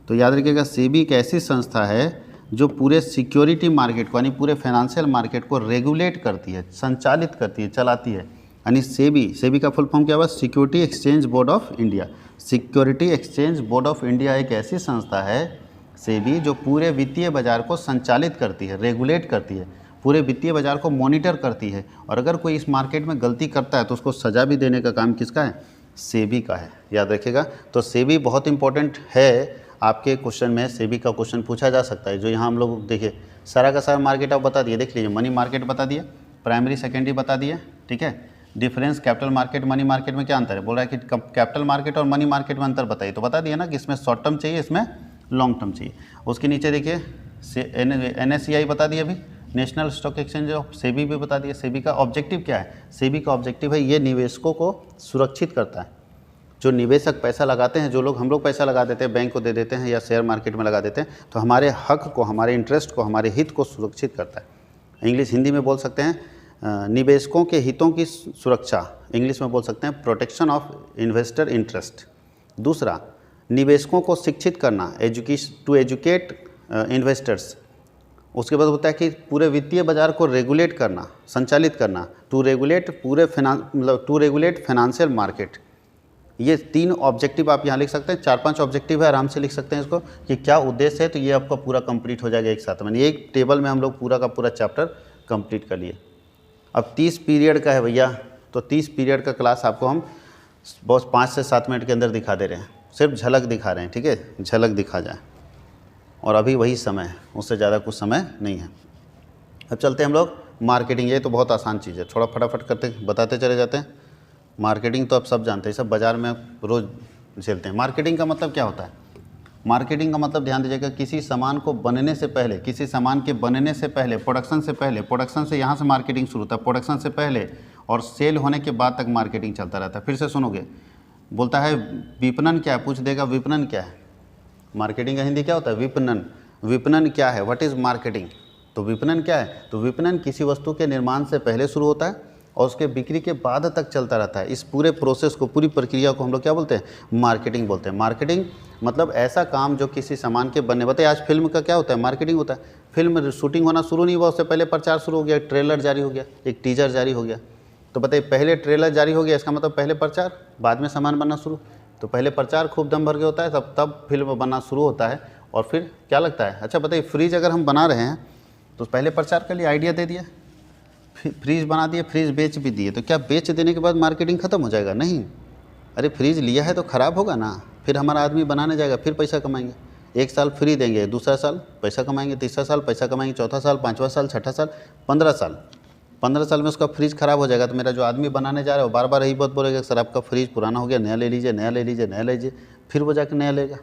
तो याद रखिएगा, सेबी एक ऐसी संस्था है जो पूरे सिक्योरिटी मार्केट को, यानी पूरे फाइनेंशियल मार्केट को रेगुलेट करती है, संचालित करती है, चलाती है। यानी सेबी का फुल फॉर्म क्या हुआ? Security exchange board of India. Security exchange board of India एक ऐसी संस्था है, सेबी, जो पूरे वित्तीय बाजार को संचालित करती है, रेगुलेट करती है, पूरे वित्तीय बाजार को मॉनिटर करती है, और अगर कोई इस मार्केट में गलती करता है तो उसको सज़ा भी देने का काम किसका है? सेबी का है, याद रखिएगा। तो सेबी बहुत इंपॉर्टेंट है, आपके क्वेश्चन में सेबी का क्वेश्चन पूछा जा सकता है। जो यहाँ हम लोग देखिए सारा का सारा मार्केट आप बता दिए, देख लीजिए, मनी मार्केट बता दिए, प्राइमरी सेकेंडरी बता दिए, ठीक है। Difference capital market money market में क्या अंतर है? बोल रहा है कि कैपिटल मार्केट और मनी मार्केट में अंतर बताइए, तो बता दिया ना कि इसमें शॉर्ट टर्म चाहिए, इसमें लॉन्ग टर्म चाहिए। उसके नीचे देखिए NSEI बता दिए, अभी national stock exchange of, SEBI भी बता दिए। सेबी का ऑब्जेक्टिव क्या है? सेबी का ऑब्जेक्टिव है ये निवेशकों को सुरक्षित करता है। जो निवेशक पैसा लगाते हैं, जो लोग, हम लोग पैसा लगा देते हैं, बैंक को दे देते हैं या शेयर मार्केट में लगा देते हैं, तो हमारे हक को, हमारे इंटरेस्ट को, हमारे हित को सुरक्षित करता है। इंग्लिश हिंदी में बोल सकते हैं निवेशकों के हितों की सुरक्षा, इंग्लिश में बोल सकते हैं प्रोटेक्शन ऑफ इन्वेस्टर इंटरेस्ट। दूसरा, निवेशकों को शिक्षित करना, टू एजुकेट इन्वेस्टर्स। उसके बाद होता है कि पूरे वित्तीय बाजार को रेगुलेट करना, संचालित करना, टू रेगुलेट फाइनेंशियल मार्केट। ये 3 ऑब्जेक्टिव आप यहाँ लिख सकते हैं, 4-5 ऑब्जेक्टिव है, आराम से लिख सकते हैं इसको कि क्या उद्देश्य है, तो ये आपका पूरा कंप्लीट हो जाएगा एक साथ में। एक टेबल में हम लोग पूरा का पूरा चैप्टर कंप्लीट कर लिए। अब 30 पीरियड का है भैया, तो 30 पीरियड का क्लास आपको हम बस 5 से 7 मिनट के अंदर दिखा दे रहे हैं, सिर्फ झलक दिखा रहे हैं, ठीक है, झलक दिखा जाए। और अभी वही समय है, उससे ज़्यादा कुछ समय नहीं है। अब चलते हैं हम लोग मार्केटिंग। ये तो बहुत आसान चीज़ है, थोड़ा फटाफट करते बताते चले जाते हैं। मार्केटिंग तो आप सब जानते हैं, सब बाज़ार में रोज़ झेलते हैं। मार्केटिंग का मतलब क्या होता है? मार्केटिंग का मतलब ध्यान दीजिएगा, किसी सामान को बनने से पहले, किसी सामान के बनने से पहले, प्रोडक्शन से पहले, प्रोडक्शन से यहाँ से मार्केटिंग शुरू होता है, प्रोडक्शन से पहले और सेल होने के बाद तक मार्केटिंग चलता रहता है। फिर से सुनोगे, बोलता है विपणन क्या है, पूछ देगा विपणन क्या है। मार्केटिंग का हिंदी क्या होता है? विपणन। विपणन क्या है? What is marketing? तो विपणन क्या है? तो विपणन किसी वस्तु के निर्माण से पहले शुरू होता है और उसके बिक्री के बाद तक चलता रहता है। इस पूरे प्रोसेस को, पूरी प्रक्रिया को हम लोग क्या बोलते हैं? मार्केटिंग बोलते हैं। मार्केटिंग मतलब ऐसा काम जो किसी सामान के बनने, बताइए आज फिल्म का क्या होता है? मार्केटिंग होता है। फिल्म शूटिंग होना शुरू नहीं हुआ, उससे पहले प्रचार शुरू हो गया, ट्रेलर जारी हो गया, एक टीजर जारी हो गया। तो बताइए, पहले ट्रेलर जारी हो गया, इसका मतलब पहले प्रचार, बाद में सामान बनना शुरू। तो पहले प्रचार खूब दम भर के होता है, तब फिल्म बनना शुरू होता है। और फिर क्या लगता है? अच्छा बताइए, फ्रिज अगर हम बना रहे हैं तो पहले प्रचार के लिए आइडिया दे दिया, फ्रिज बना दिए, फ्रिज बेच भी दिए, तो क्या बेच देने के बाद मार्केटिंग ख़त्म हो जाएगा? नहीं। अरे फ्रिज लिया है तो ख़राब होगा ना, फिर हमारा आदमी बनाने जाएगा, फिर पैसा कमाएंगे। 1 साल फ्री देंगे, दूसरा साल पैसा कमाएंगे, तीसरा साल पैसा कमाएंगे, चौथा साल, 5वां साल, छठा साल, 15 साल। 15 साल में उसका फ्रिज ख़राब हो जाएगा, तो मेरा जो आदमी बनाने जा रहा है वो बार बार यही बात बोलेगा, सर आपका फ्रिज पुराना हो गया, नया ले लीजिए, नया ले लीजिए, नया ले लीजिए, फिर वो जाकर नया लेगा।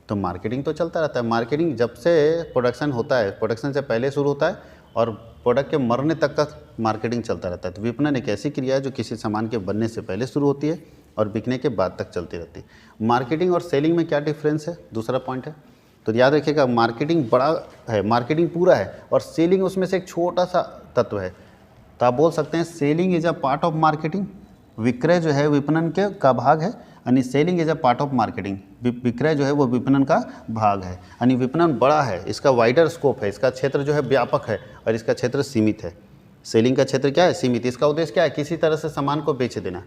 तो मार्केटिंग तो चलता रहता है। मार्केटिंग जब से प्रोडक्शन होता है, प्रोडक्शन से पहले शुरू होता है और प्रोडक्ट के मरने तक का मार्केटिंग चलता रहता है। तो विपणन एक ऐसी क्रिया है जो किसी सामान के बनने से पहले शुरू होती है और बिकने के बाद तक चलती रहती है। मार्केटिंग और सेलिंग में क्या डिफरेंस है? दूसरा पॉइंट है, तो याद रखिएगा, मार्केटिंग बड़ा है, मार्केटिंग पूरा है, और सेलिंग उसमें से एक छोटा सा तत्व है। तो आप बोल सकते हैं selling is a part of marketing. विक्रय जो है विपणन के का भाग है, यानी selling is a part of marketing. विक्रय जो है वो विपणन का भाग है, यानी विपणन बड़ा है, इसका वाइडर स्कोप है, इसका क्षेत्र जो है व्यापक है और इसका क्षेत्र सीमित है। सेलिंग का क्षेत्र क्या है? सीमित। इसका उद्देश्य क्या है? किसी तरह से सामान को बेच देना,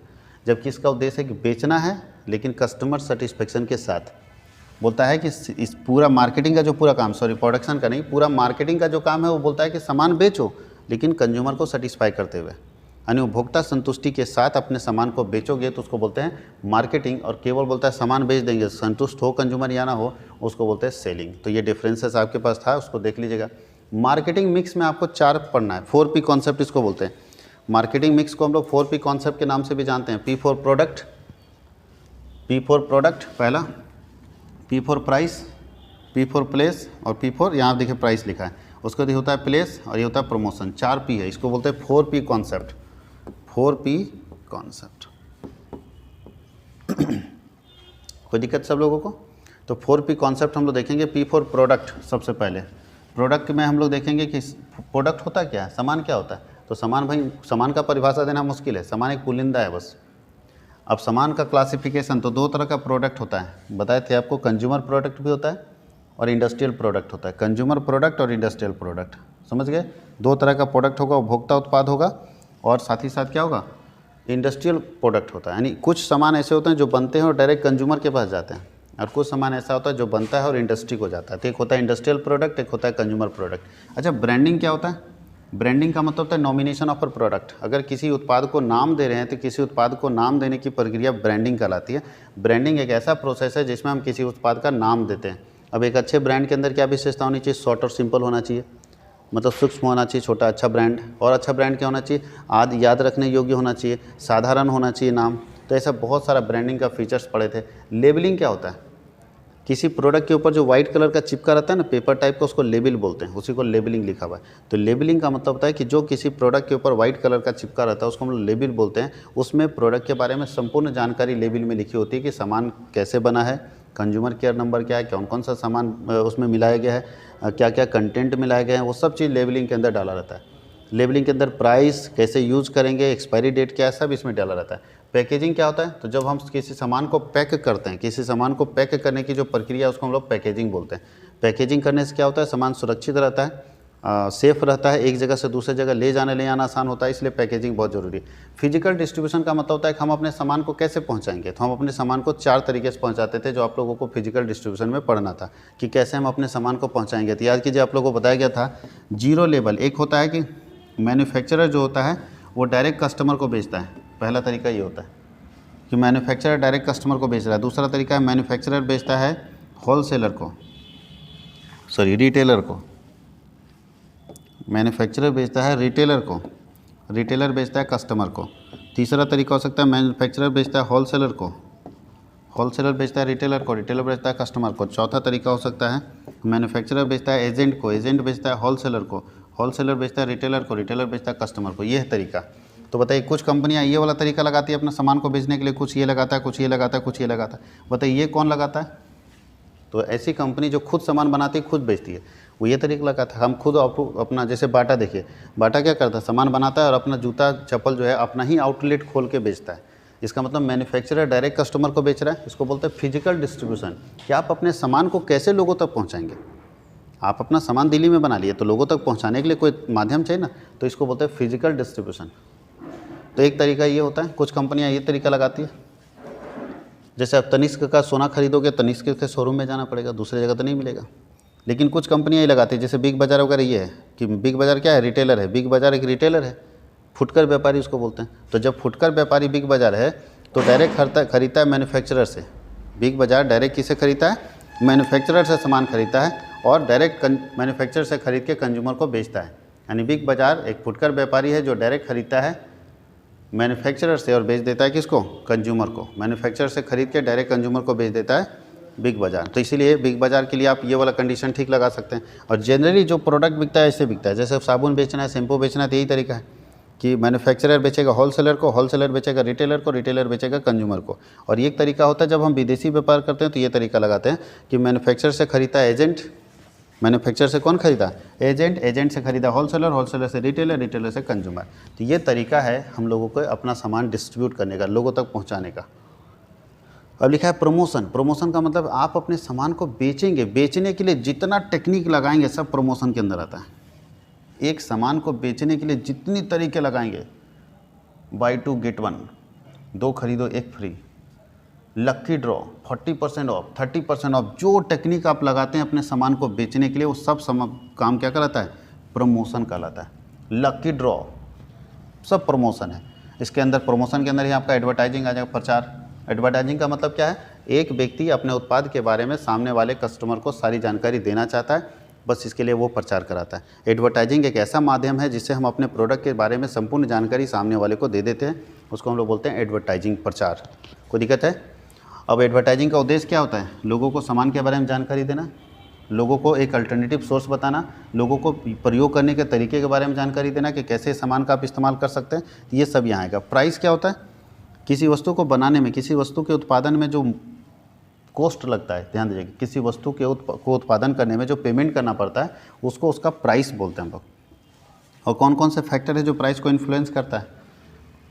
जबकि इसका उद्देश्य है कि बेचना है लेकिन कस्टमर सेटिस्फेक्शन के साथ। बोलता है कि इस पूरा मार्केटिंग का जो पूरा काम, सॉरी प्रोडक्शन का नहीं, पूरा मार्केटिंग का जो काम है वो बोलता है कि सामान बेचो लेकिन कंज्यूमर को सेटिस्फाई करते हुए। यानी उपभोक्ता संतुष्टि के साथ अपने सामान को बेचोगे तो उसको बोलते हैं मार्केटिंग, और केवल बोलता है सामान बेच देंगे संतुष्ट हो कंज्यूमर या ना हो उसको बोलते हैं सेलिंग। तो ये डिफरेंसेस आपके पास था, उसको देख लीजिएगा। मार्केटिंग मिक्स में आपको 4 पढ़ना है, 4P कॉन्सेप्ट इसको बोलते हैं। मार्केटिंग मिक्स को हम लोग 4P कॉन्सेप्ट के नाम से भी जानते हैं। P for product, P for product पहला, P for price, P for place और P फॉर, यहाँ देखिए प्राइस लिखा है, उसको ये होता है प्लेस और ये होता है प्रमोशन। 4P है, इसको बोलते हैं 4P कॉन्सेप्ट, 4P कॉन्सेप्ट। कोई दिक्कत सब लोगों को? तो 4P कॉन्सेप्ट हम लोग देखेंगे। P फॉर प्रोडक्ट, सबसे पहले प्रोडक्ट में हम लोग देखेंगे कि प्रोडक्ट होता क्या है, सामान क्या होता है। तो सामान, भाई सामान का परिभाषा देना मुश्किल है, सामान एक पुलिंदा है बस। अब सामान का क्लासिफिकेशन, तो 2 तरह का प्रोडक्ट होता है, बताए थे आपको, कंज्यूमर प्रोडक्ट भी होता है और इंडस्ट्रियल प्रोडक्ट होता है। कंज्यूमर प्रोडक्ट और इंडस्ट्रियल प्रोडक्ट, समझ गए? 2 तरह का प्रोडक्ट होगा, उपभोक्ता उत्पाद होगा और साथ ही साथ क्या होगा, इंडस्ट्रियल प्रोडक्ट होता है। यानी कुछ सामान ऐसे होते हैं जो बनते हैं और डायरेक्ट कंज्यूमर के पास जाते हैं, और कुछ सामान ऐसा होता है जो बनता है और इंडस्ट्री को जाता है। तो एक होता है इंडस्ट्रियल प्रोडक्ट, एक होता है कंज्यूमर प्रोडक्ट। अच्छा, ब्रांडिंग क्या होता है? ब्रांडिंग का मतलब होता है नॉमिनेशन ऑफ अ प्रोडक्ट। अगर किसी उत्पाद को नाम दे रहे हैं तो किसी उत्पाद को नाम देने की प्रक्रिया ब्रांडिंग कहलाती है। ब्रांडिंग एक ऐसा प्रोसेस है जिसमें हम किसी उत्पाद का नाम देते हैं। अब एक अच्छे ब्रांड के अंदर क्या विशेषता होनी चाहिए? शॉर्ट और सिंपल होना चाहिए, मतलब सूक्ष्म होना चाहिए, छोटा, अच्छा ब्रांड। और अच्छा ब्रांड क्या होना चाहिए? याद रखने योग्य होना चाहिए, साधारण होना चाहिए नाम। तो ऐसा बहुत सारा ब्रांडिंग का फीचर्स पड़े थे। लेबलिंग क्या होता है? किसी प्रोडक्ट के ऊपर जो वाइट कलर का चिपका रहता है ना, पेपर टाइप का, उसको लेबल बोलते हैं, उसी को लेबलिंग लिखा हुआ है। तो लेबलिंग का मतलब होता है कि जो किसी प्रोडक्ट के ऊपर वाइट कलर का चिपका रहता है उसको हम लोग लेबल बोलते हैं। उसमें प्रोडक्ट के बारे में संपूर्ण जानकारी लेबल में लिखी होती है कि सामान कैसे बना है, कंज्यूमर केयर नंबर क्या है, कौन कौन सा सामान उसमें मिलाया गया है, क्या क्या कंटेंट मिलाए गए हैं, वो सब चीज़ लेबलिंग के अंदर डाला रहता है। लेबलिंग के अंदर प्राइस, कैसे यूज़ करेंगे, एक्सपायरी डेट क्या है, सब इसमें डाला रहता है। पैकेजिंग क्या होता है? तो जब हम किसी सामान को पैक करते हैं, किसी सामान को पैक करने की जो प्रक्रिया है उसको हम लोग पैकेजिंग बोलते हैं। पैकेजिंग करने से क्या होता है? सामान सुरक्षित रहता है, सेफ रहता है, एक जगह से दूसरे जगह ले आना आसान होता है, इसलिए पैकेजिंग बहुत ज़रूरी है। फिजिकल डिस्ट्रीब्यूशन का मतलब होता है कि हम अपने सामान को कैसे पहुंचाएंगे। तो हम अपने सामान को 4 तरीके से पहुंचाते थे, जो आप लोगों को फिजिकल डिस्ट्रीब्यूशन में पढ़ना था कि कैसे हम अपने सामान को पहुंचाएंगे। तो याद कीजिए, आप लोगों को बताया गया था 0 लेवल। एक होता है कि मैन्युफैक्चरर जो होता है वो डायरेक्ट कस्टमर को बेचता है, पहला तरीका ये होता है कि मैन्युफैक्चरर डायरेक्ट कस्टमर को बेच रहा है। दूसरा तरीका है मैन्युफैक्चरर बेचता है होलसेलर को, रिटेलर को। मैन्युफैक्चरर बेचता है रिटेलर को, रिटेलर बेचता है कस्टमर को। तीसरा तरीका हो सकता है मैन्युफैक्चरर बेचता है होलसेलर को, होलसेलर बेचता है रिटेलर को, रिटेलर बेचता है कस्टमर को। चौथा तरीका हो सकता है मैन्युफैक्चरर बेचता है एजेंट को, एजेंट बेचता है होलसेलर को, होलसेलर बेचता है रिटेलर को, रिटेलर बेचता है कस्टमर को। ये है तरीका। तो बताइए, कुछ कंपनियां ये वाला तरीका लगाती है अपना सामान को बेचने के लिए, कुछ ये लगाता है, कुछ ये लगाता है, कुछ ये लगाता है। बताइए ये कौन लगाता है? तो ऐसी कंपनी जो खुद सामान बनाती है, खुद बेचती है, वो ये तरीका लगाता है। हम खुद अपना, जैसे बाटा देखिए, बाटा क्या करता है? सामान बनाता है और अपना जूता चप्पल जो है अपना ही आउटलेट खोल के बेचता है। इसका मतलब मैन्युफैक्चरर डायरेक्ट कस्टमर को बेच रहा है। इसको बोलते हैं फिजिकल डिस्ट्रीब्यूशन, कि आप अपने सामान को कैसे लोगों तक पहुँचाएंगे। आप अपना सामान दिल्ली में बना लिए, तो लोगों तक पहुंचाने के लिए कोई माध्यम चाहिए ना, तो इसको बोलते हैं फिजिकल डिस्ट्रीब्यूशन। तो एक तरीका ये होता है। कुछ कंपनियां ये तरीका लगाती है, जैसे आप तनिष्क का सोना खरीदोगे, तनिष्क के शोरूम में जाना पड़ेगा, दूसरी जगह तो नहीं मिलेगा। लेकिन कुछ कंपनियां ये लगाती है, जैसे बिग बाज़ार वगैरह ये है कि बिग बाज़ार क्या है? रिटेलर है। बिग बाज़ार एक रिटेलर है, फुटकर व्यापारी उसको बोलते हैं। तो जब फुटकर व्यापारी बिग बाज़ार है तो डायरेक्ट खरीदता है मैन्युफैक्चरर से। बिग बाज़ार डायरेक्ट किसे खरीदता है? मैन्युफैक्चरर से सामान खरीदता है और डायरेक्ट मैन्युफैक्चरर से खरीद के कंज्यूमर को बेचता है। यानी बिग बाज़ार एक फुटकर व्यापारी है जो डायरेक्ट खरीदता है मैन्युफैक्चरर से और बेच देता है किसको? कंज्यूमर को। मैन्युफैक्चरर से खरीद के डायरेक्ट कंज्यूमर को बेच देता है बिग बाज़ार। तो इसीलिए बिग बाज़ार के लिए आप ये वाला कंडीशन ठीक लगा सकते हैं। और जनरली जो प्रोडक्ट बिकता है ऐसे बिकता है, जैसे साबुन बेचना है, शैम्पू बेचना है, तो यही तरीका है कि मैन्युफैक्चरर बेचेगा होलसेलर को, होलसेलर बेचेगा रिटेलर को, रिटेलर बेचेगा कंज्यूमर को। और एक तरीका होता है जब हम विदेशी व्यापार करते हैं तो ये तरीका लगाते हैं कि मैन्युफैक्चरर से खरीदता है एजेंट, मैन्युफैक्चरर से कौन खरीदा? एजेंट, एजेंट से खरीदा होलसेलर, होलसेलर से रिटेलर, रिटेलर से कंज्यूमर। तो ये तरीका है हम लोगों को अपना सामान डिस्ट्रीब्यूट करने का, लोगों तक पहुंचाने का। अब लिखा है प्रमोशन। प्रमोशन का मतलब आप अपने सामान को बेचेंगे, बेचने के लिए जितना टेक्निक लगाएंगे सब प्रमोशन के अंदर आता है। एक सामान को बेचने के लिए जितनी तरीके लगाएंगे, बाय 2 गेट 1, 2 खरीदो 1 free, lucky draw, 40% of, 30% of, जो टेक्निक आप लगाते हैं अपने सामान को बेचने के लिए, वो सब काम क्या कहलाता है? प्रमोशन कहलाता है। लक्की ड्रॉ, सब प्रमोशन है। इसके अंदर प्रमोशन के अंदर ही आपका एडवर्टाइजिंग आ जाएगा, प्रचार। एडवर्टाइजिंग का मतलब क्या है, एक व्यक्ति अपने उत्पाद के बारे में सामने वाले कस्टमर को सारी जानकारी देना चाहता है, बस इसके लिए वो प्रचार कराता है। एडवर्टाइजिंग एक ऐसा माध्यम है जिससे हम अपने प्रोडक्ट के बारे में संपूर्ण जानकारी सामने वाले को दे देते हैं, उसको हम लोग बोलते हैं एडवर्टाइजिंग, प्रचार। कोई दिक्कत है? अब एडवर्टाइजिंग का उद्देश्य क्या होता है? लोगों को सामान के बारे में जानकारी देना, लोगों को एक अल्टरनेटिव सोर्स बताना, लोगों को प्रयोग करने के तरीके के बारे में जानकारी देना कि कैसे सामान का आप इस्तेमाल कर सकते हैं, ये सब यहाँ आएगा। प्राइस क्या होता है? किसी वस्तु को बनाने में, किसी वस्तु के उत्पादन में जो कॉस्ट लगता है, ध्यान दीजिएगा, किसी वस्तु के को उत्पादन करने में जो पेमेंट करना पड़ता है उसको उसका प्राइस बोलते हैं हम लोग। और कौन कौन से फैक्टर है जो प्राइस को इन्फ्लुएंस करता है?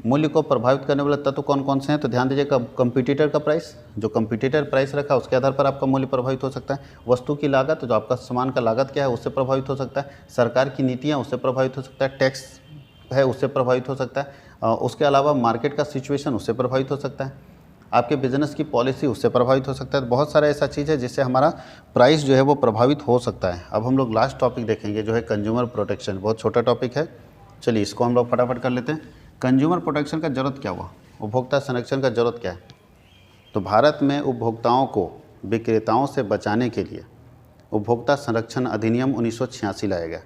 मूल्य को प्रभावित करने वाले तत्व कौन कौन से हैं? तो ध्यान दीजिएगा, कंपटीटर का प्राइस, जो कंपटीटर प्राइस रखा उसके आधार पर आपका मूल्य प्रभावित हो सकता है। वस्तु की लागत, जो आपका सामान का लागत क्या है उससे प्रभावित हो सकता है। सरकार की नीतियाँ उससे प्रभावित हो सकता है। टैक्स है उससे प्रभावित हो सकता है। उसके अलावा मार्केट का सिचुएशन उससे प्रभावित हो सकता है। आपके बिजनेस की पॉलिसी उससे प्रभावित हो सकता है। बहुत सारा ऐसा चीज़ है जिससे हमारा प्राइस जो है वो प्रभावित हो सकता है। अब हम लोग लास्ट टॉपिक देखेंगे जो है कंज्यूमर प्रोटेक्शन। बहुत छोटा टॉपिक है, चलिए इसको हम लोग फटाफट कर लेते हैं। कंज्यूमर प्रोटेक्शन का ज़रूरत क्या हुआ? उपभोक्ता संरक्षण का ज़रूरत क्या है? तो भारत में उपभोक्ताओं को विक्रेताओं से बचाने के लिए उपभोक्ता संरक्षण अधिनियम 1986 लाया गया।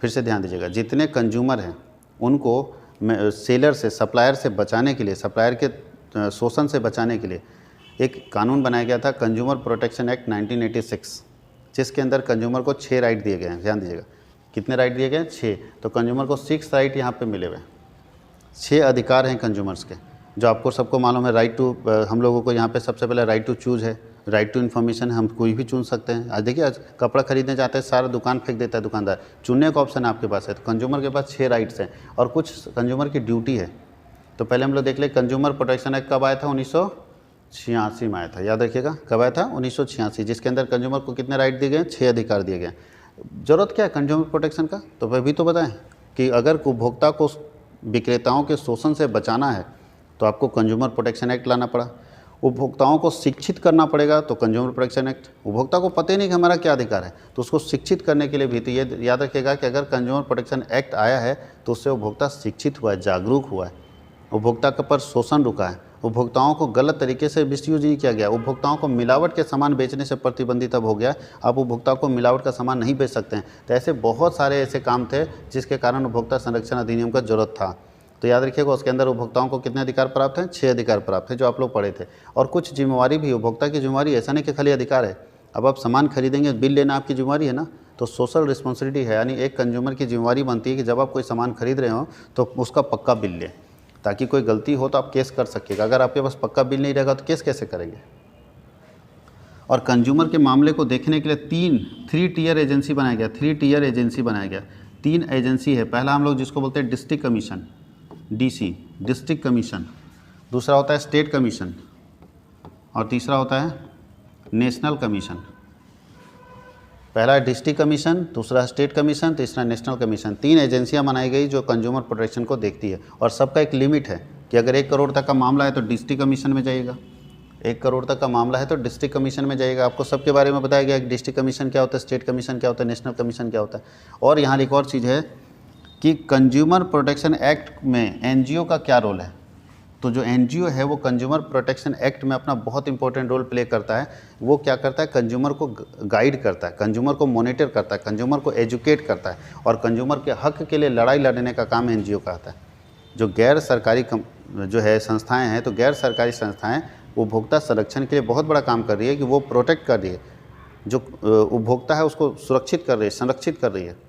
फिर से ध्यान दीजिएगा, जितने कंज्यूमर हैं उनको सेलर से, सप्लायर से बचाने के लिए, सप्लायर के शोषण से बचाने के लिए एक कानून बनाया गया था, कंज्यूमर प्रोटेक्शन एक्ट 1986, जिसके अंदर कंज्यूमर को 6 राइट दिए गए हैं। ध्यान दीजिएगा, कितने राइट दिए गए हैं? 6। तो कंज्यूमर को 6 राइट यहाँ पे मिले हुए हैं, 6 अधिकार हैं कंज्यूमर्स के, जो आपको सबको मालूम है। राइट टू, हम लोगों को यहाँ पे सबसे पहले राइट टू चूज़ है, राइट टू इन्फॉर्मेशन, हम कोई भी चुन सकते हैं। आज देखिए, आज कपड़ा खरीदने जाते हैं, सारा दुकान फेंक देता है दुकानदार, चुनने का ऑप्शन आपके पास है। तो कंज्यूमर के पास 6 राइट्स हैं और कुछ कंज्यूमर की ड्यूटी है। तो पहले हम लोग देख ले, कंज्यूमर प्रोटेक्शन एक्ट कब आया था? 1986 में आया था। याद रखिएगा, कब आया था? 1986, जिसके अंदर कंज्यूमर को कितने राइट दिए गए? 6 अधिकार दिए गए। ज़रूरत क्या है कंज्यूमर प्रोटेक्शन का? तो वह भी तो बताएं कि अगर उपभोक्ता को विक्रेताओं के शोषण से बचाना है तो आपको कंज्यूमर प्रोटेक्शन एक्ट लाना पड़ा। उपभोक्ताओं को शिक्षित करना पड़ेगा तो कंज्यूमर प्रोटेक्शन एक्ट। उपभोक्ता को पता ही नहीं कि हमारा क्या अधिकार है, तो उसको शिक्षित करने के लिए भी तो ये याद रखिएगा कि अगर कंज्यूमर प्रोटेक्शन एक्ट आया है तो उससे उपभोक्ता शिक्षित हुआ है, जागरूक हुआ है, उपभोक्ता के पर शोषण रुका है, उपभोक्ताओं को गलत तरीके से मिसयूज नहीं किया गया, उपभोक्ताओं को मिलावट के सामान बेचने से प्रतिबंधित अब हो गया। आप उपभोक्ता को मिलावट का सामान नहीं बेच सकते हैं। तो ऐसे बहुत सारे ऐसे काम थे जिसके कारण उपभोक्ता संरक्षण अधिनियम का जरूरत था। तो याद रखिएगा, उसके अंदर उपभोक्ताओं को कितने अधिकार प्राप्त हैं? 6 अधिकार प्राप्त है, जो आप लोग पढ़े थे। और कुछ जिम्मेवारी भी, उपभोक्ता की जिम्मेवारी ऐसा नहीं कि खाली अधिकार है। अब आप सामान खरीदेंगे, बिल लेना आपकी जिम्मेवारी है ना, तो सोशल रिस्पॉन्सिबिलिटी है। यानी एक कंज्यूमर की जिम्मेवारी बनती है कि जब आप कोई सामान खरीद रहे हो तो उसका पक्का बिल लें, ताकि कोई गलती हो तो आप केस कर सकिएगा। अगर आपके पास पक्का बिल नहीं रहेगा तो केस कैसे करेंगे? और कंज्यूमर के मामले को देखने के लिए 3 टियर एजेंसी बनाया गया। 3 टियर एजेंसी बनाया गया। 3 एजेंसी है। पहला हम लोग जिसको बोलते हैं district commission, DC, district commission. दूसरा होता है स्टेट कमीशन और तीसरा होता है नेशनल कमीशन। पहला डिस्ट्रिक्ट कमीशन, दूसरा स्टेट कमीशन, तीसरा नेशनल कमीशन। 3 एजेंसियां बनाई गई जो कंज्यूमर प्रोटेक्शन को देखती है। और सबका एक लिमिट है कि अगर 1 करोड़ तक का मामला है तो डिस्ट्रिक्ट कमीशन में जाइएगा, 1 करोड़ तक का मामला है तो डिस्ट्रिक्ट कमीशन में जाइएगा। आपको सबके बारे में बताया गया कि डिस्ट्रिक्ट कमीशन क्या होता है, स्टेट कमीशन क्या होता है, नेशनल कमीशन क्या होता है। और यहाँ एक और चीज़ है कि कंज्यूमर प्रोटेक्शन एक्ट में NGO का क्या रोल है। तो जो NGO है वो कंज्यूमर प्रोटेक्शन एक्ट में अपना बहुत इंपॉर्टेंट रोल प्ले करता है। वो क्या करता है? कंज्यूमर को गाइड करता है, कंज्यूमर को मॉनिटर करता है, कंज्यूमर को एजुकेट करता है और कंज्यूमर के हक के लिए लड़ाई लड़ने का काम NGO का आता है। जो गैर सरकारी जो है संस्थाएं हैं, तो गैर सरकारी संस्थाएं उपभोक्ता संरक्षण के लिए बहुत बड़ा काम कर रही है कि वो प्रोटेक्ट कर रही है, जो उपभोक्ता है उसको सुरक्षित कर रही है, संरक्षित कर रही है,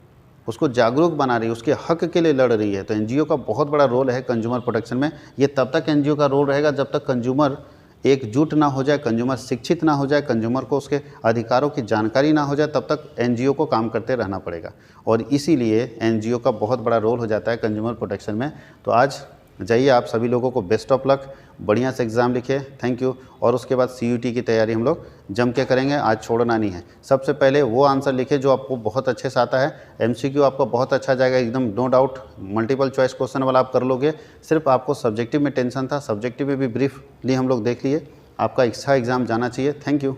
उसको जागरूक बना रही है, उसके हक के लिए लड़ रही है। तो NGO का बहुत बड़ा रोल है कंज्यूमर प्रोटेक्शन में। ये तब तक NGO का रोल रहेगा जब तक कंज्यूमर एकजुट ना हो जाए, कंज्यूमर शिक्षित ना हो जाए, कंज्यूमर को उसके अधिकारों की जानकारी ना हो जाए, तब तक NGO को काम करते रहना पड़ेगा। और इसीलिए NGO का बहुत बड़ा रोल हो जाता है कंज्यूमर प्रोटेक्शन में। तो आज जाइए, आप सभी लोगों को बेस्ट ऑफ लक, बढ़िया से एग्ज़ाम लिखिए। Thank you. और उसके बाद CUT की तैयारी हम लोग जम के करेंगे, आज छोड़ना नहीं है। सबसे पहले वो आंसर लिखिए जो आपको बहुत अच्छे से आता है। MCQ आपका बहुत अच्छा जाएगा, एकदम no doubt. Multiple choice question वाला आप कर लोगे। सिर्फ आपको सब्जेक्टिव में टेंशन था, सब्जेक्टिव में भी ब्रीफली हम लोग देख लिए। आपका अच्छा एग्ज़ाम जाना चाहिए। Thank you.